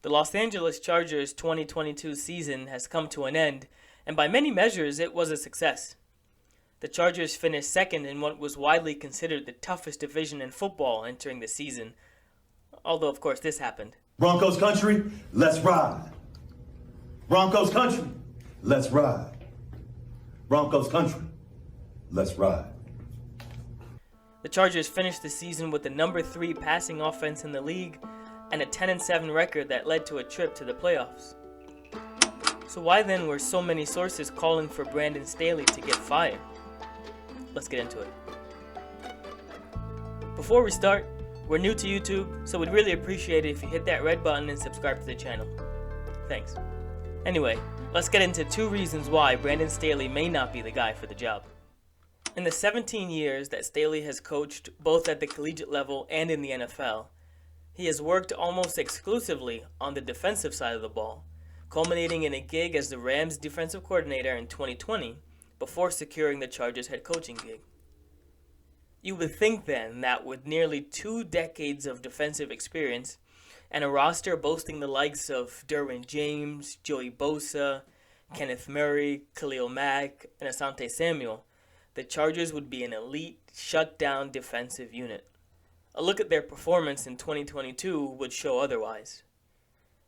The Los Angeles Chargers 2022 season has come to an end, and by many measures, it was a success. The Chargers finished second in what was widely considered the toughest division in football entering the season, although of course this happened. Broncos country, let's ride. Broncos country, let's ride. Broncos country, let's ride. The Chargers finished the season with the number 3 passing offense in the league and a 10-7 record that led to a trip to the playoffs. So why then were so many sources calling for Brandon Staley to get fired? Let's get into it. Before we start, we're new to YouTube, so we'd really appreciate it if you hit that red button and subscribe to the channel. Thanks. Anyway, let's get into 2 reasons why Brandon Staley may not be the guy for the job. In the 17 years that Staley has coached both at the collegiate level and in the NFL, he has worked almost exclusively on the defensive side of the ball, culminating in a gig as the Rams defensive coordinator in 2020 before securing the Chargers head coaching gig. You would think then that with nearly 2 decades of defensive experience and a roster boasting the likes of Derwin James, Joey Bosa, Kenneth Murray, Khalil Mack, and Asante Samuel, the Chargers would be an elite, shut-down defensive unit. A look at their performance in 2022 would show otherwise.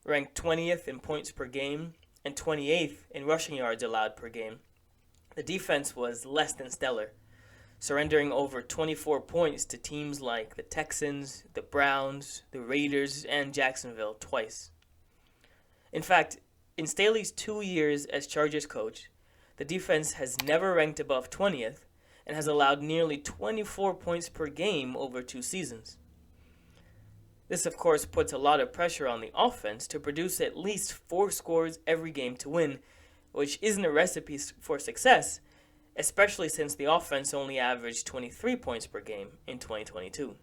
Ranked 20th in points per game and 28th in rushing yards allowed per game, the defense was less than stellar, surrendering over 24 points to teams like the Texans, the Browns, the Raiders, and Jacksonville twice. In fact, in Staley's 2 years as Chargers coach, the defense has never ranked above 20th and has allowed nearly 24 points per game over 2 seasons. This, of course, puts a lot of pressure on the offense to produce at least 4 scores every game to win, which isn't a recipe for success, especially since the offense only averaged 23 points per game in 2022.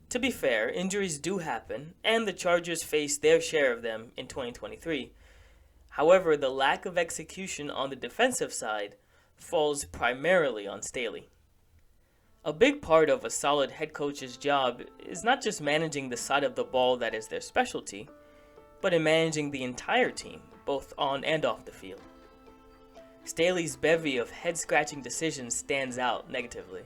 To be fair, injuries do happen, and the Chargers faced their share of them in 2023. However, the lack of execution on the defensive side falls primarily on Staley. A big part of a solid head coach's job is not just managing the side of the ball that is their specialty, but in managing the entire team, both on and off the field. Staley's bevy of head-scratching decisions stands out negatively.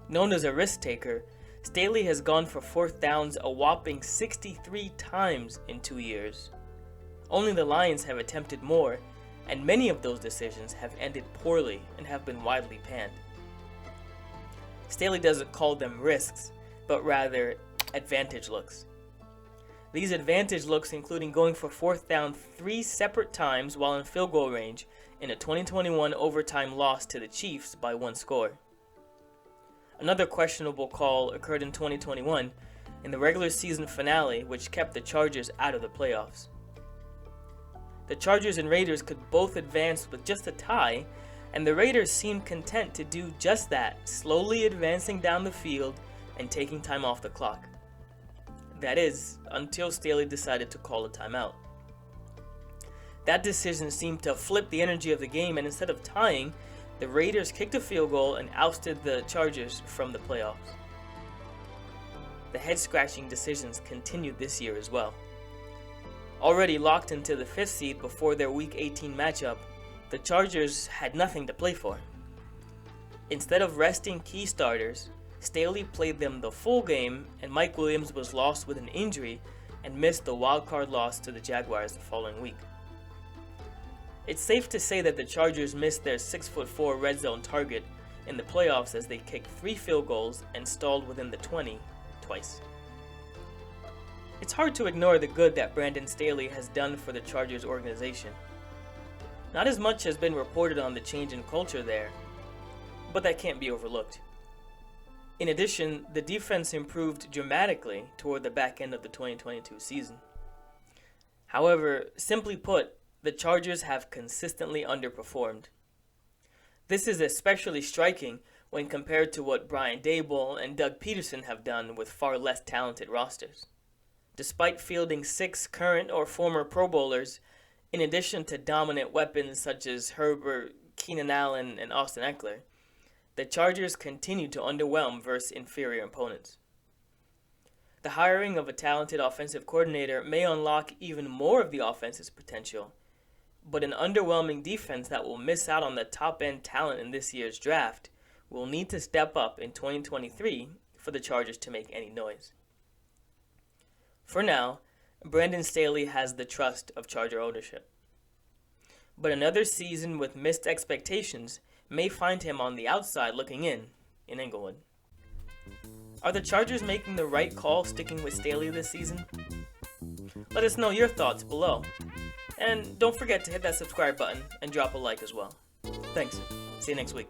Known as a risk taker, Staley has gone for 4th downs a whopping 63 times in 2 years. Only the Lions have attempted more, and many of those decisions have ended poorly and have been widely panned. Staley doesn't call them risks, but rather advantage looks. These advantage looks including going for 4th down 3 separate times while in field goal range in a 2021 overtime loss to the Chiefs by 1 score. Another questionable call occurred in 2021 in the regular season finale, which kept the Chargers out of the playoffs. The Chargers and Raiders could both advance with just a tie, and the Raiders seemed content to do just that, slowly advancing down the field and taking time off the clock. That is, until Staley decided to call a timeout. That decision seemed to flip the energy of the game, and instead of tying, the Raiders kicked a field goal and ousted the Chargers from the playoffs. The head-scratching decisions continued this year as well. Already locked into the 5th seed before their Week 18 matchup, the Chargers had nothing to play for. Instead of resting key starters, Staley played them the full game, and Mike Williams was lost with an injury and missed the wildcard loss to the Jaguars the following week. It's safe to say that the Chargers missed their 6'4" red zone target in the playoffs as they kicked 3 field goals and stalled within the 20 twice. It's hard to ignore the good that Brandon Staley has done for the Chargers organization. Not as much has been reported on the change in culture there, but that can't be overlooked. In addition, the defense improved dramatically toward the back end of the 2022 season. However, simply put, the Chargers have consistently underperformed. This is especially striking when compared to what Brian Daboll and Doug Peterson have done with far less talented rosters. Despite fielding 6 current or former Pro Bowlers, in addition to dominant weapons such as Herbert, Keenan Allen, and Austin Eckler, the Chargers continue to underwhelm versus inferior opponents. The hiring of a talented offensive coordinator may unlock even more of the offense's potential, but an underwhelming defense that will miss out on the top-end talent in this year's draft will need to step up in 2023 for the Chargers to make any noise. For now, Brandon Staley has the trust of Charger ownership. But another season with missed expectations may find him on the outside looking in Inglewood. Are the Chargers making the right call sticking with Staley this season? Let us know your thoughts below. And don't forget to hit that subscribe button and drop a like as well. Thanks. See you next week.